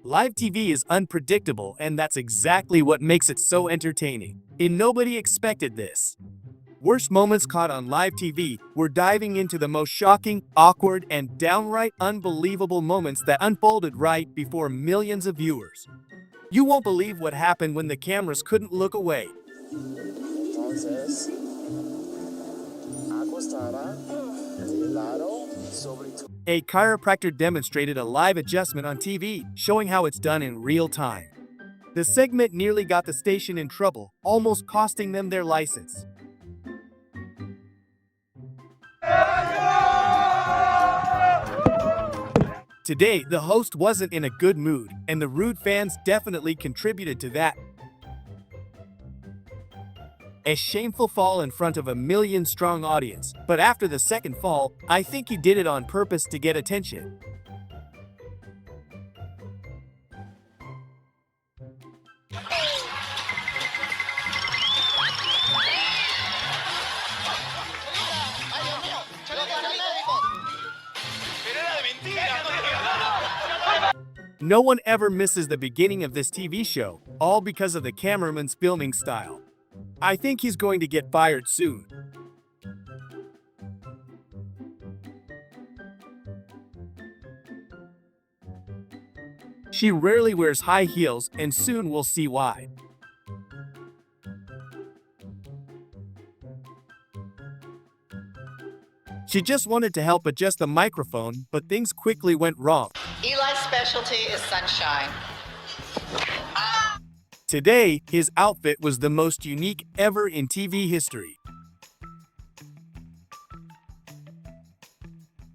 Live TV is unpredictable, and that's exactly what makes it so entertaining. And nobody expected this. Worst moments caught on live TV, we're diving into the most shocking, awkward, and downright unbelievable moments that unfolded right before millions of viewers. You won't believe what happened when the cameras couldn't look away. Entonces, acostada de lado sobre tu... A chiropractor demonstrated a live adjustment on TV, showing how it's done in real time. The segment nearly got the station in trouble, almost costing them their license. Today, the host wasn't in a good mood, and the rude fans definitely contributed to that. A shameful fall in front of a million-strong audience, but after the second fall, I think he did it on purpose to get attention. No one ever misses the beginning of this TV show, all because of the cameraman's filming style. I think he's going to get fired soon. She rarely wears high heels, and soon we'll see why. She just wanted to help adjust the microphone, but things quickly went wrong. Eli's specialty is sunshine. Today, his outfit was the most unique ever in TV history.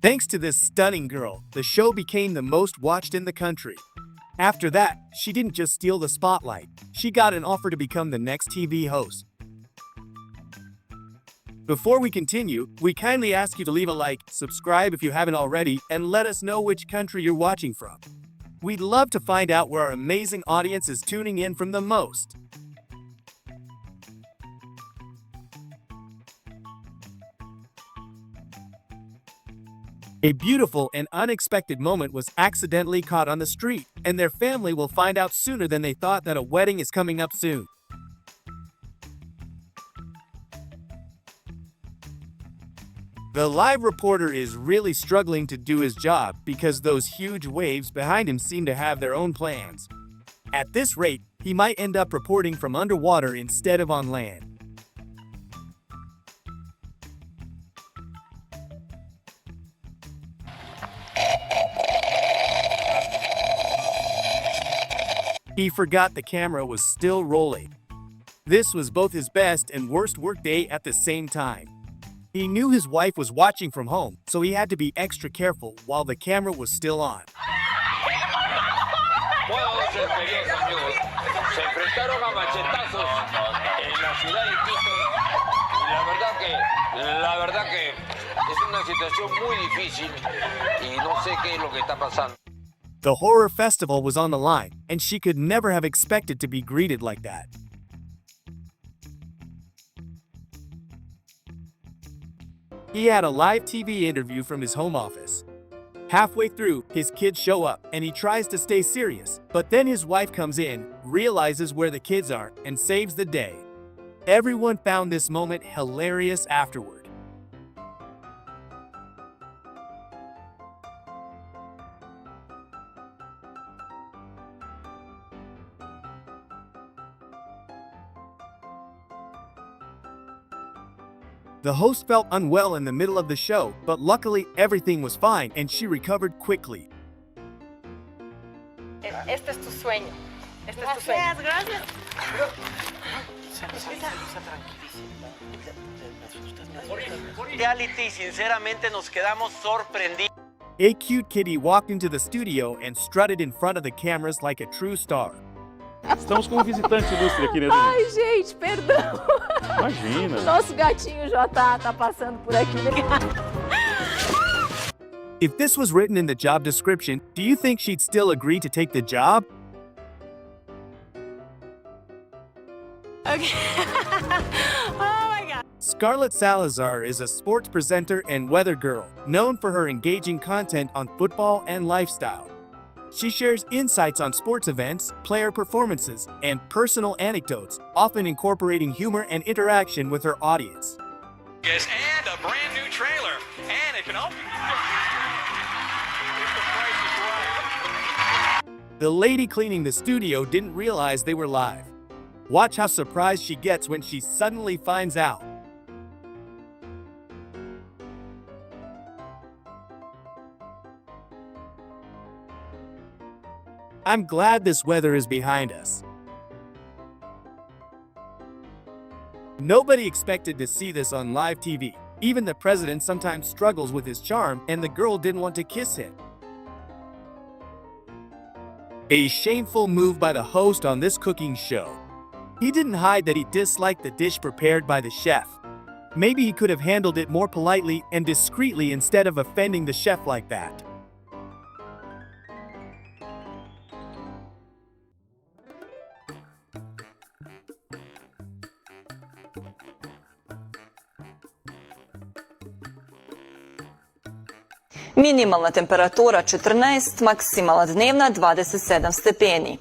Thanks to this stunning girl, the show became the most watched in the country. After that, she didn't just steal the spotlight, she got an offer to become the next TV host. Before we continue, we kindly ask you to leave a like, subscribe if you haven't already, and let us know which country you're watching from. We'd love to find out where our amazing audience is tuning in from the most. A beautiful and unexpected moment was accidentally caught on the street, and their family will find out sooner than they thought that a wedding is coming up soon. The live reporter is really struggling to do his job because those huge waves behind him seem to have their own plans. At this rate, he might end up reporting from underwater instead of on land. He forgot the camera was still rolling. This was both his best and worst workday at the same time. He knew his wife was watching from home, so he had to be extra careful while the camera was still on. Buenos días, queridos amigos. Se enfrentaron a machetazos en la ciudad de Quito. Y la verdad que es una situación muy difícil y no sé qué es lo que está pasando. The horror festival was on the line, and she could never have expected to be greeted like that. He had a live TV interview from his home office. Halfway through, his kids show up, and he tries to stay serious, but then his wife comes in, realizes where the kids are, and saves the day. Everyone found this moment hilarious afterward. The host felt unwell in the middle of the show, but luckily everything was fine and she recovered quickly. Este es tu sueño. Este es tu sueño. Gracias. Reality, sinceramente nos quedamos sorprendidos. A cute kitty walked into the studio and strutted in front of the cameras like a true star. Estamos com um visitante ilustre aqui, né, Denise? Ai, gente, perdão. Imagina. Nosso gatinho já tá passando por aqui. If this was written in the job description, do you think she'd still agree to take the job? Okay. Oh my God. Scarlett Salazar is a sports presenter and weather girl, known for her engaging content on football and lifestyle. She shares insights on sports events, player performances, and personal anecdotes, often incorporating humor and interaction with her audience. Yes, and a brand new trailer. And it can all be if the price is right. The lady cleaning the studio didn't realize they were live. Watch how surprised she gets when she suddenly finds out. I'm glad this weather is behind us. Nobody expected to see this on live TV. Even the president sometimes struggles with his charm, and the girl didn't want to kiss him. A shameful move by the host on this cooking show. He didn't hide that he disliked the dish prepared by the chef. Maybe he could have handled it more politely and discreetly instead of offending the chef like that. Minimalna temperatura 14, maksimalna dnevna 27 stepeni.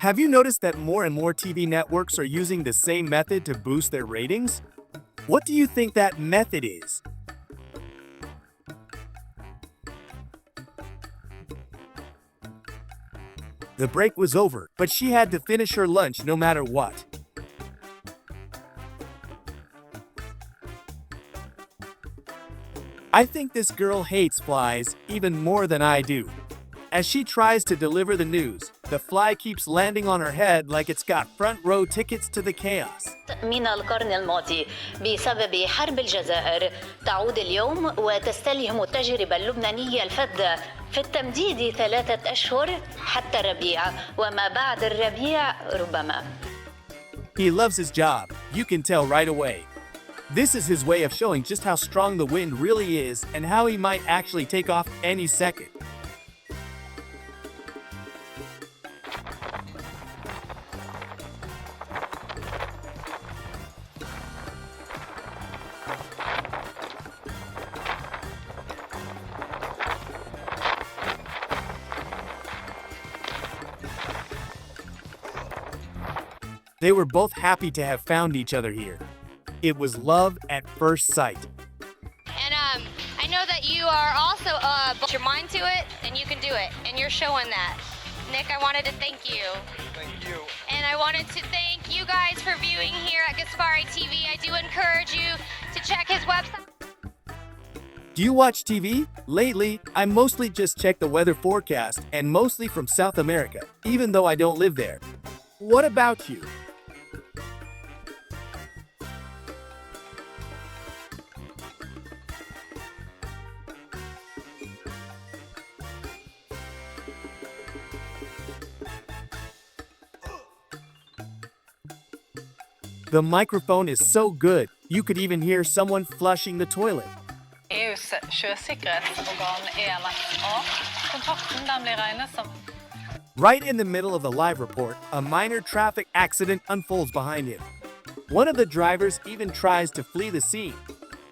Have you noticed that more and more TV networks are using the same method to boost their ratings? What do you think that method is? The break was over, but she had to finish her lunch no matter what. I think this girl hates flies even more than I do. As she tries to deliver the news, the fly keeps landing on her head like it's got front row tickets to the chaos. من القرن الماضي بسبب حرب الجزائر تعود اليوم وتستلهم التجربة اللبنانية الفذة في التمديد 3 أشهر حتى الربيع وما بعد الربيع ربما. He loves his job, you can tell right away. This is his way of showing just how strong the wind really is and how he might actually take off any second. They were both happy to have found each other here. It was love at first sight. And I know that you are also put your mind to it, and you can do it, and you're showing that. Nick, I wanted to thank you. Thank you. And I wanted to thank you guys for viewing here at Gaspari TV. I do encourage you to check his website. Do you watch TV? Lately, I mostly just check the weather forecast, and mostly from South America, even though I don't live there. What about you? The microphone is so good, you could even hear someone flushing the toilet. EUs sjøsikkerhetsorgan EMSA. Kontakten den blir regnet som. Right in the middle of the live report, a minor traffic accident unfolds behind him. One of the drivers even tries to flee the scene.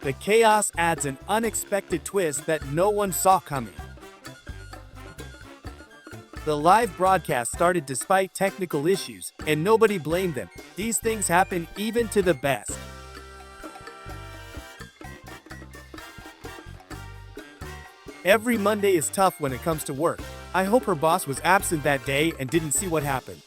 The chaos adds an unexpected twist that no one saw coming. The live broadcast started despite technical issues, and nobody blamed them. These things happen even to the best. Every Monday is tough when it comes to work. I hope her boss was absent that day and didn't see what happened.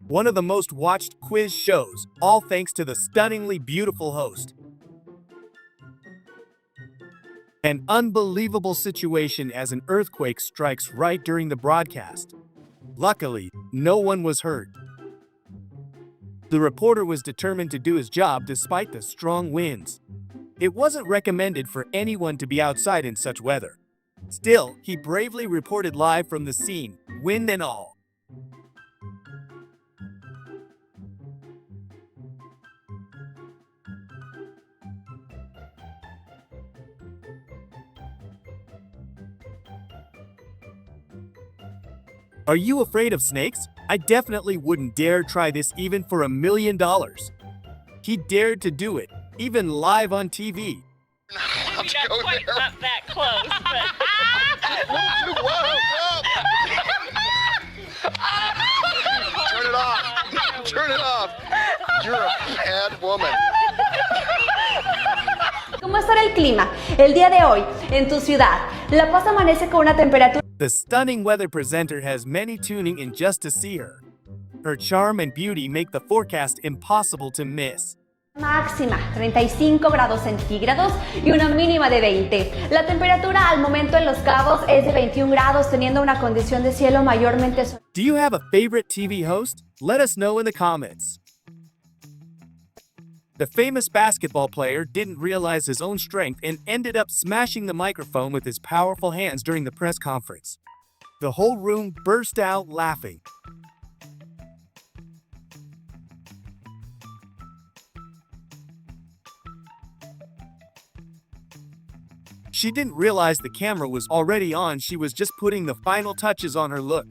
One of the most watched quiz shows, all thanks to the stunningly beautiful host. An unbelievable situation as an earthquake strikes right during the broadcast. Luckily, no one was hurt. The reporter was determined to do his job despite the strong winds. It wasn't recommended for anyone to be outside in such weather. Still, he bravely reported live from the scene, wind and all. Are you afraid of snakes? I definitely wouldn't dare try this even for $1 million. He dared to do it, even live on TV. Not quite that close, but... Turn it off! Turn it off! You're a bad woman. ¿Cómo estará el clima el día de hoy en tu ciudad? La Paz amanece con una temperatura... The stunning weather presenter has many tuning in just to see her. Her charm and beauty make the forecast impossible to miss. Máxima 35 grados centígrados y una mínima de 20. La temperatura al momento en Los Cabos es de 21 grados, teniendo una condición de cielo mayormente soleado. Do you have a favorite TV host? Let us know in the comments. The famous basketball player didn't realize his own strength and ended up smashing the microphone with his powerful hands during the press conference. The whole room burst out laughing. She didn't realize the camera was already on. She was just putting the final touches on her look.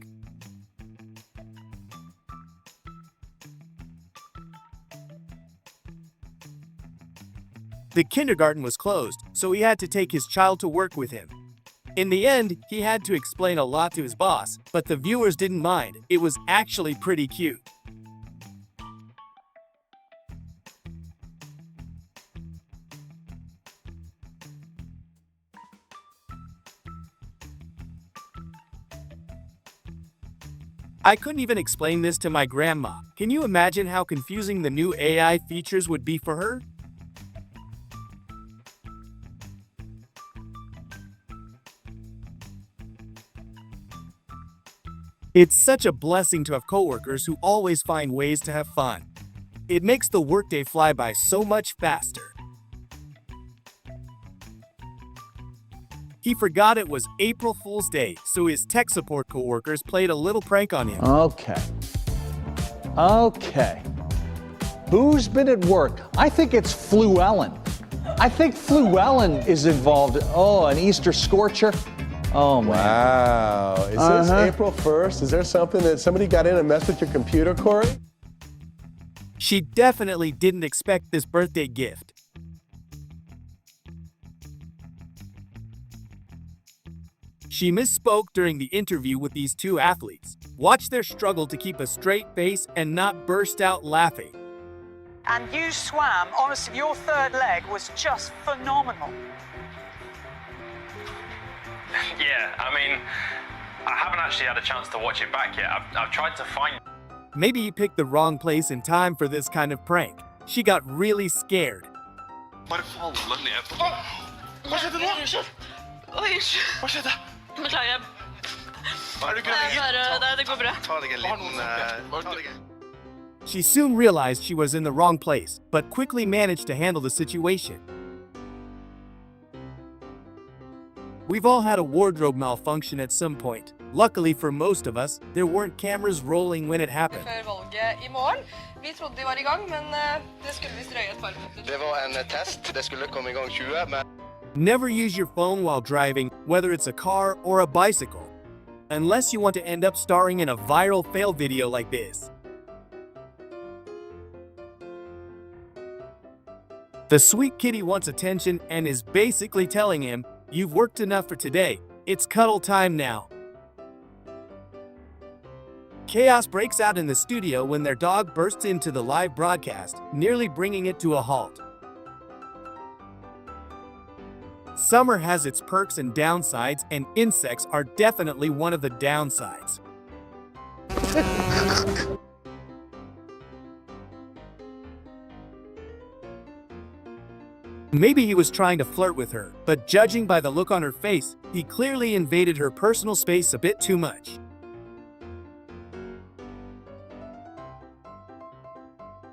The kindergarten was closed, so he had to take his child to work with him. In the end, he had to explain a lot to his boss, but the viewers didn't mind. It was actually pretty cute. I couldn't even explain this to my grandma. Can you imagine how confusing the new AI features would be for her? It's such a blessing to have coworkers who always find ways to have fun. It makes the workday fly by so much faster. He forgot it was April Fool's Day, so his tech support coworkers played a little prank on him. Okay. Who's been at work? I think it's Fluellen. I think Fluellen is involved. Oh, an Easter scorcher. Oh, man. Wow. Is this April 1st? Is there something that somebody got in and messed with your computer, Corey? She definitely didn't expect this birthday gift. She misspoke during the interview with these two athletes. Watch their struggle to keep a straight face and not burst out laughing. And you swam, honestly, your third leg was just phenomenal. Yeah, I mean, I haven't actually had a chance to watch it back yet. I've tried to find... Maybe he picked the wrong place and time for this kind of prank. She got really scared. Bare falle ned på... Hva skjedde nå? Oi, Hva skjedde? beklager. Er du gravid? Nei, det går bra. Ta deg en liten... She soon realized she was in the wrong place, but quickly managed to handle the situation. We've all had a wardrobe malfunction at some point. Luckily for most of us, there weren't cameras rolling when it happened. Før valget I morgen. Vi trodde de var I gang, men det skulle visst drøye et par minutter. Det var en test. Det skulle komme I gang 20, men... Never use your phone while driving, whether it's a car or a bicycle, unless you want to end up starring in a viral fail video like this. The sweet kitty wants attention and is basically telling him, "You've worked enough for today. It's cuddle time now." Chaos breaks out in the studio when their dog bursts into the live broadcast, nearly bringing it to a halt. Summer has its perks and downsides, and insects are definitely one of the downsides. Maybe he was trying to flirt with her, but judging by the look on her face, he clearly invaded her personal space a bit too much.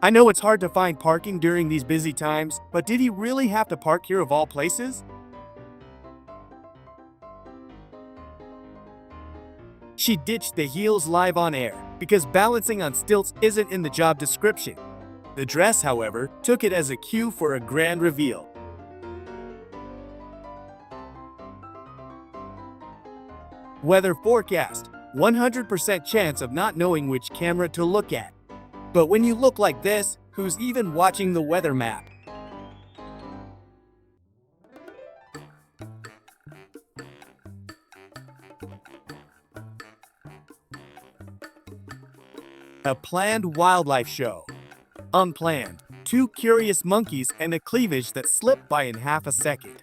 I know it's hard to find parking during these busy times, but did he really have to park here of all places? She ditched the heels live on air, because balancing on stilts isn't in the job description. The dress, however, took it as a cue for a grand reveal. Weather forecast. 100% chance of not knowing which camera to look at. But when you look like this, who's even watching the weather map? A planned wildlife show. Unplanned. 2 curious monkeys and a cleavage that slipped by in half a second.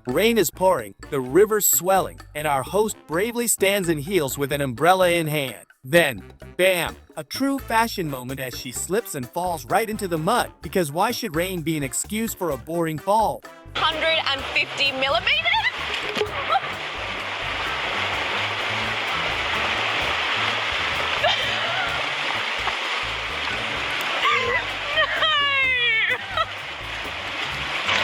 Rain is pouring, the river's swelling, and our host bravely stands in heels with an umbrella in hand. Then, bam! A true fashion moment as she slips and falls right into the mud, because why should rain be an excuse for a boring fall? 150 millimeters?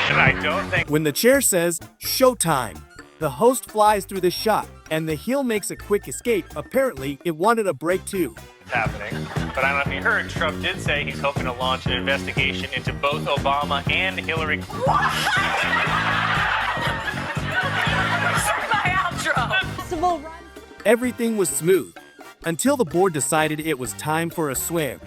And I don't think When the chair says, showtime, the host flies through the shot, and the heel makes a quick escape. Apparently, it wanted a break too. it's happening. But I don't know if you heard, Trump did say he's hoping to launch an investigation into both Obama and Hillary. My outro! Everything was smooth, until the board decided it was time for a swim.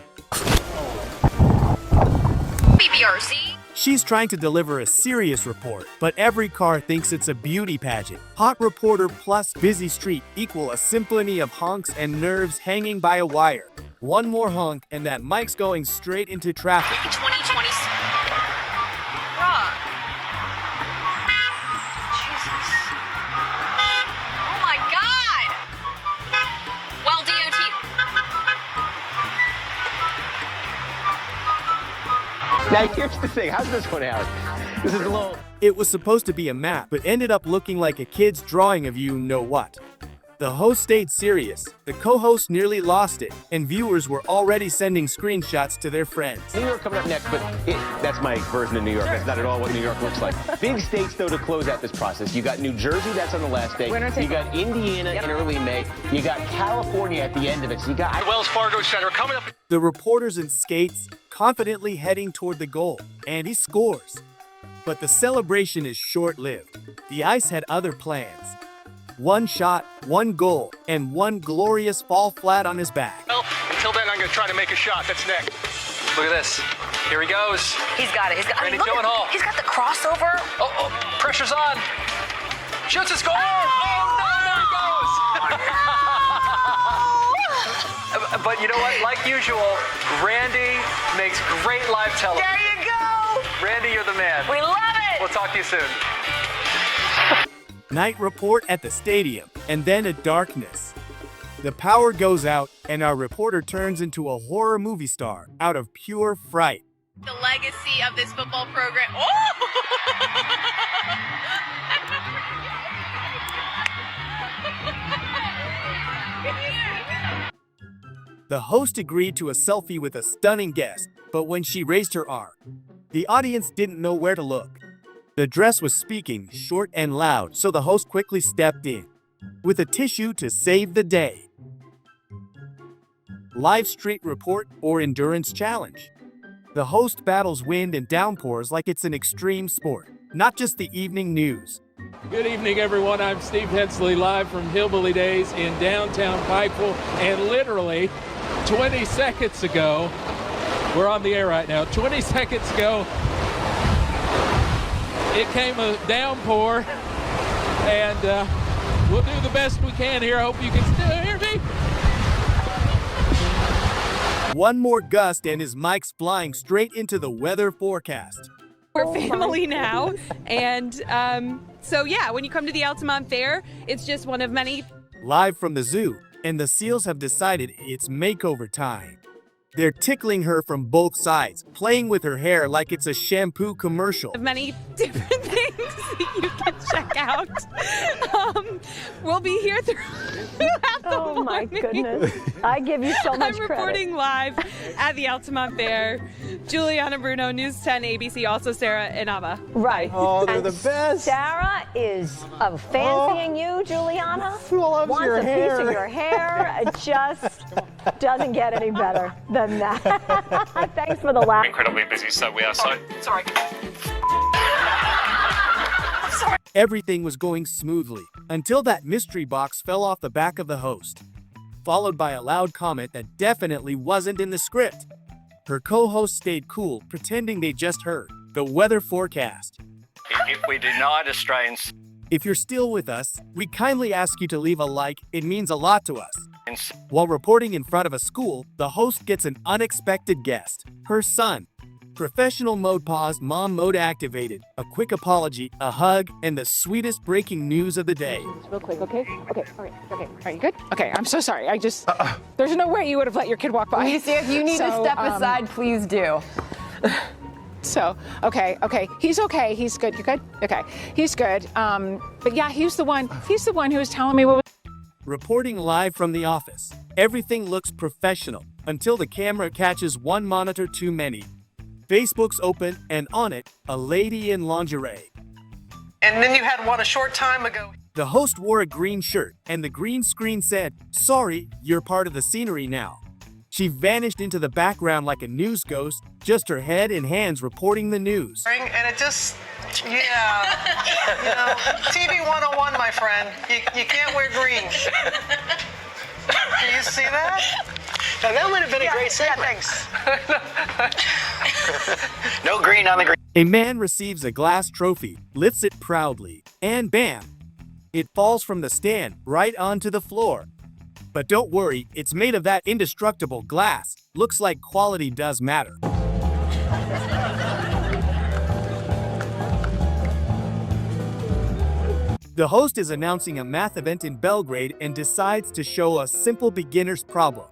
BBRC. She's trying to deliver a serious report, but every car thinks it's a beauty pageant. Hot reporter plus busy street equal a symphony of honks and nerves hanging by a wire. One more honk and that mic's going straight into traffic. 2020. Jesus. Oh my God. Well, DOT. Now here's the thing, how's this one out? This is a little... It was supposed to be a map, but ended up looking like a kid's drawing of you know what. The host stayed serious, the co-host nearly lost it, and viewers were already sending screenshots to their friends. New York coming up next, but that's my version of New York. That's not at all what New York looks like. Big states, though, to close out this process. You got New Jersey, that's on the last day. You got Indiana in early May. You got California at the end of it. So you got Wells Fargo Center coming up. The reporter's in skates, confidently heading toward the goal, and he scores. But the celebration is short-lived. The Ice had other plans. One shot, one goal, and one glorious fall flat on his back. Well, until then, I'm going to try to make a shot. That's Nick. Look at this. Here he goes. He's got it. He's got Randy look, Gyllenhaal. He's got the crossover. Oh, pressure's on. Shoots a score. Oh, no, there he goes. But you know what? Like usual, Randy makes great live television. There you go. Randy, you're the man. We love it. We'll talk to you soon. Night report at the stadium, and then a darkness. The power goes out, and our reporter turns into a horror movie star out of pure fright. The legacy of this football program. Oh! The host agreed to a selfie with a stunning guest, but when she raised her arm, the audience didn't know where to look. The dress was speaking short and loud, so the host quickly stepped in with a tissue to save the day. Live street report or endurance challenge. The host battles wind and downpours like it's an extreme sport, not just the evening news. Good evening, everyone. I'm Steve Hensley, live from Hillbilly Days in downtown Pikeville, and literally 20 seconds ago, we're on the air right now, 20 seconds ago, it came a downpour, and we'll do the best we can here. I hope you can still hear me. One more gust and his mic's flying straight into the weather forecast. We're family now, and so yeah, when you come to the Altamont Fair, it's just one of many. Live from the zoo, and the seals have decided it's makeover time. They're tickling her from both sides, playing with her hair like it's a shampoo commercial. Of many different things that you can check out. We'll be here throughout the morning. My goodness. I give you so much I'm reporting live at the Altamont Fair. Juliana Bruno, News 10 ABC, also Sarah and Ava. Right. Oh, they're And the best. Sarah is fancying you, Juliana. Who loves Wants your a hair? piece of your hair. Just Doesn't get any better than that. Thanks for the laugh. Incredibly busy subway outside. Sorry. Everything was going smoothly until that mystery box fell off the back of the host, followed by a loud comment that definitely wasn't in the script. Her co-host stayed cool, pretending they just heard the weather forecast. If we denied Australians. If you're still with us, we kindly ask you to leave a like. It means a lot to us. While reporting in front of a school, the host gets an unexpected guest, her son. Professional mode paused, mom mode activated, a quick apology, a hug, and the sweetest breaking news of the day. Real quick, okay? Okay, all right, okay. Are you good? Okay, I'm so sorry. There's no way you would have let your kid walk by. Lisa, if you need to step aside, please do. So, okay. He's okay. He's good. You're good? Okay. He's good. But yeah, he's the one who was telling me what was. Reporting live from the office, everything looks professional until the camera catches one monitor too many. Facebook's open, and on it, a lady in lingerie. And then you had one a short time ago. The host wore a green shirt, and the green screen said, "Sorry, you're part of the scenery now." She vanished into the background like a news ghost, just her head and hands reporting the news. And it just, yeah. You know, TV 101, my friend. You can't wear green. Do you see that? Now that would have been a great segment. Yeah, thanks. No green on the green. A man receives a glass trophy, lifts it proudly, and bam! It falls from the stand right onto the floor. But don't worry, it's made of that indestructible glass. Looks like quality does matter. The host is announcing a math event in Belgrade and decides to show a simple beginner's problem.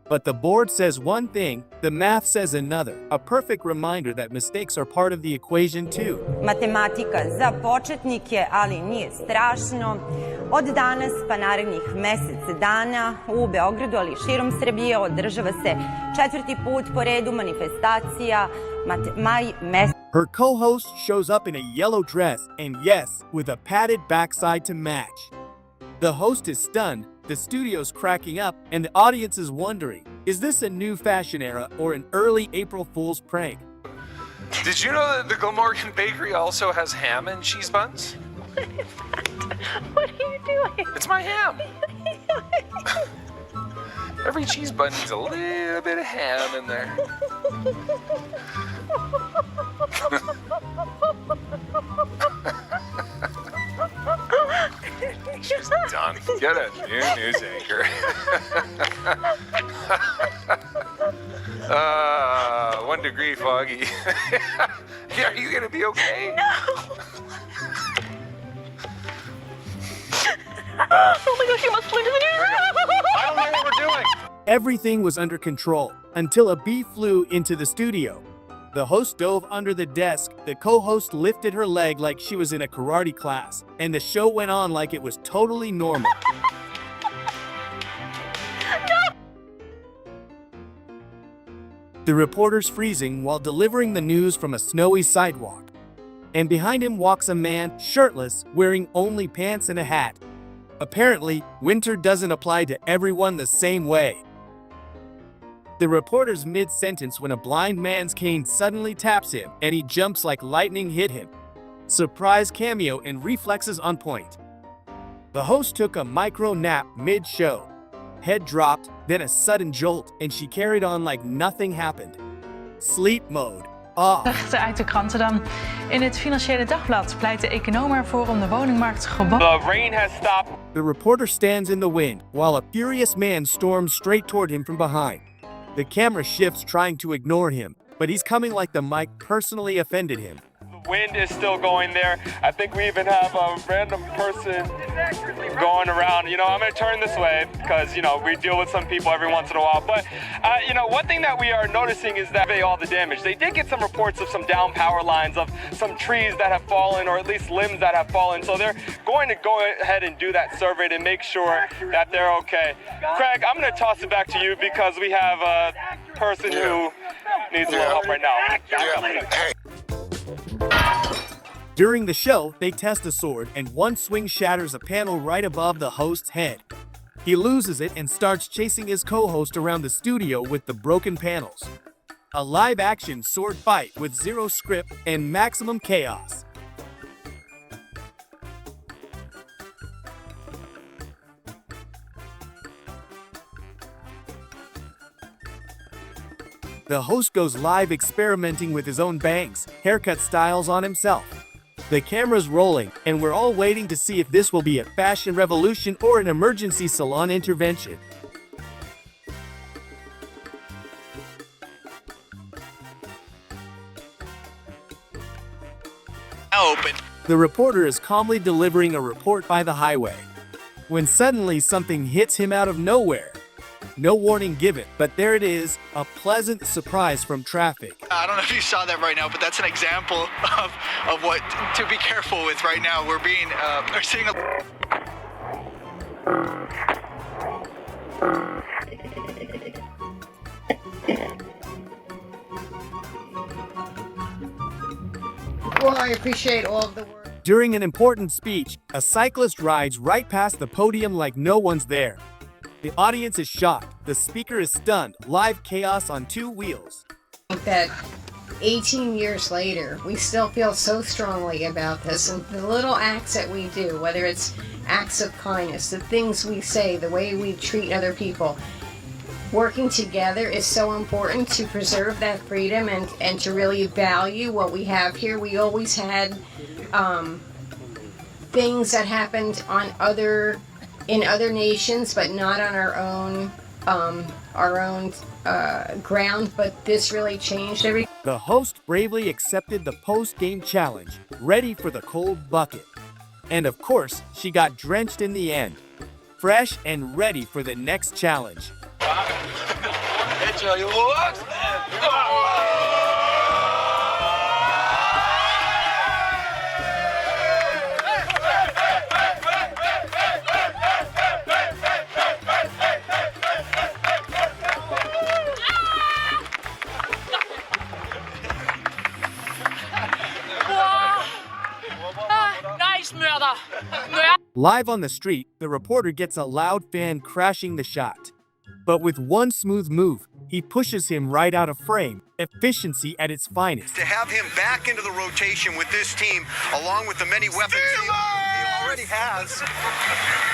But the board says one thing, the math says another. A perfect reminder that mistakes are part of the equation too. Matematika za početnike, ali nije strašno. Od danas pa narednih mesec dana u Beogradu, ali i širom Srbije, održava se 4. put po redu manifestacija Maj mesec. Her co-host shows up in a yellow dress and yes, with a padded backside to match. The host is stunned, the studio's cracking up, and the audience is wondering, is this a new fashion era or an early April Fool's prank? Did you know that the Glamorgan Bakery also has ham and cheese buns? What is that? What are you doing? It's my ham. Every cheese bun needs a little bit of ham in there. She's done. Get a new news anchor. 1 degree foggy. Are you gonna be okay? No. Oh my gosh, you must fly to the news. I don't know what we're doing. Everything was under control until a bee flew into the studio. The host dove under the desk, the co-host lifted her leg like she was in a karate class, and the show went on like it was totally normal. The reporter's freezing while delivering the news from a snowy sidewalk. And behind him walks a man, shirtless, wearing only pants and a hat. Apparently, winter doesn't apply to everyone the same way. The reporter's mid-sentence when a blind man's cane suddenly taps him and he jumps like lightning hit him. Surprise cameo and reflexes on point. The host took a micro nap mid-show. Head dropped, then a sudden jolt, and she carried on like nothing happened. Sleep mode off. Berichten uit de kranten dan. In het Financiële Dagblad pleit de econoom ervoor om de woningmarkt gewoon. The rain has stopped. The reporter stands in the wind while a furious man storms straight toward him from behind. The camera shifts trying to ignore him, but he's coming like the mic personally offended him. The wind is still going there. I think we even have a random person going around. You know, I'm going to turn this way because, you know, we deal with some people every once in a while. But, you know, one thing that we are noticing is that all the damage. They did get some reports of some down power lines, of some trees that have fallen, or at least limbs that have fallen. So they're going to go ahead and do that survey to make sure that they're okay. Craig, I'm going to toss it back to you because we have a person who needs a little help right now. During the show, they test a sword and one swing shatters a panel right above the host's head. He loses it and starts chasing his co-host around the studio with the broken panels. A live-action sword fight with zero script and maximum chaos. The host goes live experimenting with his own bangs, haircut styles on himself. The camera's rolling, and we're all waiting to see if this will be a fashion revolution or an emergency salon intervention. Open. The reporter is calmly delivering a report by the highway, when suddenly something hits him out of nowhere. No warning given, but there it is, a pleasant surprise from traffic. I don't know if you saw that right now, but that's an example of what to be careful with right now. We're seeing a... Well, I appreciate all of the work. During an important speech, a cyclist rides right past the podium like no one's there. The audience is shocked, the speaker is stunned, live chaos on two wheels. That 18 years later, we still feel so strongly about this, and the little acts that we do, whether it's acts of kindness, the things we say, the way we treat other people, working together is so important to preserve that freedom and to really value what we have here. We always had things that happened on in other nations, but not on our own ground, but this really changed everything. The host bravely accepted the post-game challenge, ready for the cold bucket. And of course, she got drenched in the end, fresh and ready for the next challenge. Live on the street, the reporter gets a loud fan crashing the shot. But with one smooth move, he pushes him right out of frame. Efficiency at its finest. To have him back into the rotation with this team, along with the many weapons he already has,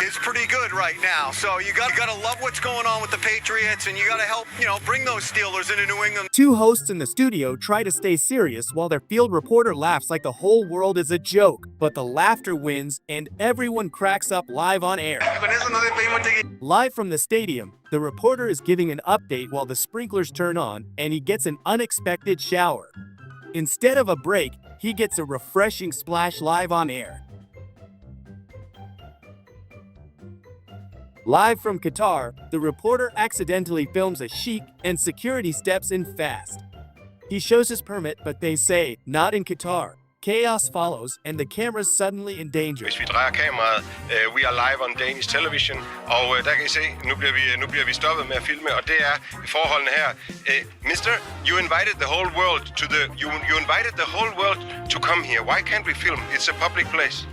is pretty good right now. So you gotta love what's going on with the Patriots, and you gotta help, bring those Steelers into New England. Two hosts in the studio try to stay serious while their field reporter laughs like the whole world is a joke. But the laughter wins, and everyone cracks up live on air. Live from the stadium, the reporter is giving an update while the sprinklers turn on, and he gets an unexpected shower. Instead of a break, he gets a refreshing splash live on air. Live from Qatar, the reporter accidentally films a sheik and security steps in fast. He shows his permit, but they say, not in Qatar. Chaos follows, and the camera's suddenly in danger. Hvis vi drejer kameraet, we are live on Danish television, og der kan I se, nu bliver vi stoppet med at filme, og det er forholdene her. Mister, you invited the whole world to come here. Why can't we film? It's a public place.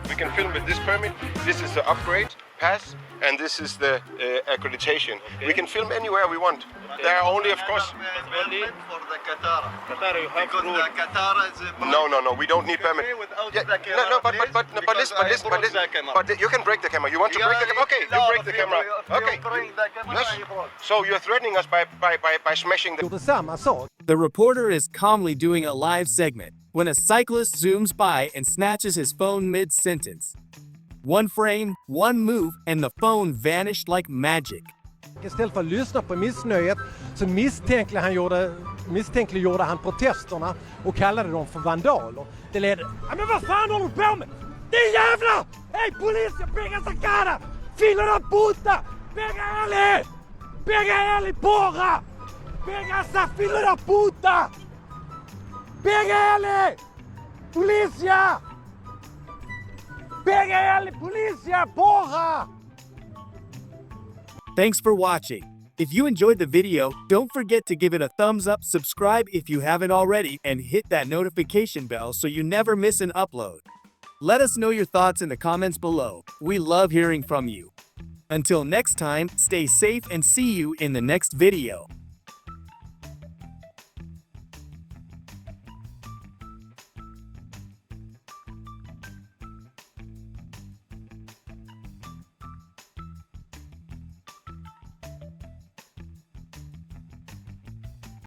We can film with this permit. This is the upgrade pass, and this is the accreditation. We can film anywhere we want. There are only, of course. No, we don't need permit. But listen. But you can break the camera. You want to break the camera? Okay, you break the camera. Okay. Yes. So you're threatening us by smashing the... The reporter is calmly doing a live segment when a cyclist zooms by and snatches his phone mid-sentence. One frame, one move, and the phone vanished like magic. Istället för att lyssna på missnöjet så misstänkliggjorde han protesterna och kallade dem för vandaler. Det ledde... Men vad fan håller du på med? Din jävla! Hej polis, jag pega essa cara! Filho da puta! Pega ele, porra! Pega essa filho da puta! Pega ele! Polícia! Pega ele, polícia, porra! Thanks for watching. If you enjoyed the video, don't forget to give it a thumbs up, subscribe if you haven't already, and hit that notification bell so you never miss an upload. Let us know your thoughts in the comments below. We love hearing from you. Until next time, stay safe and see you in the next video.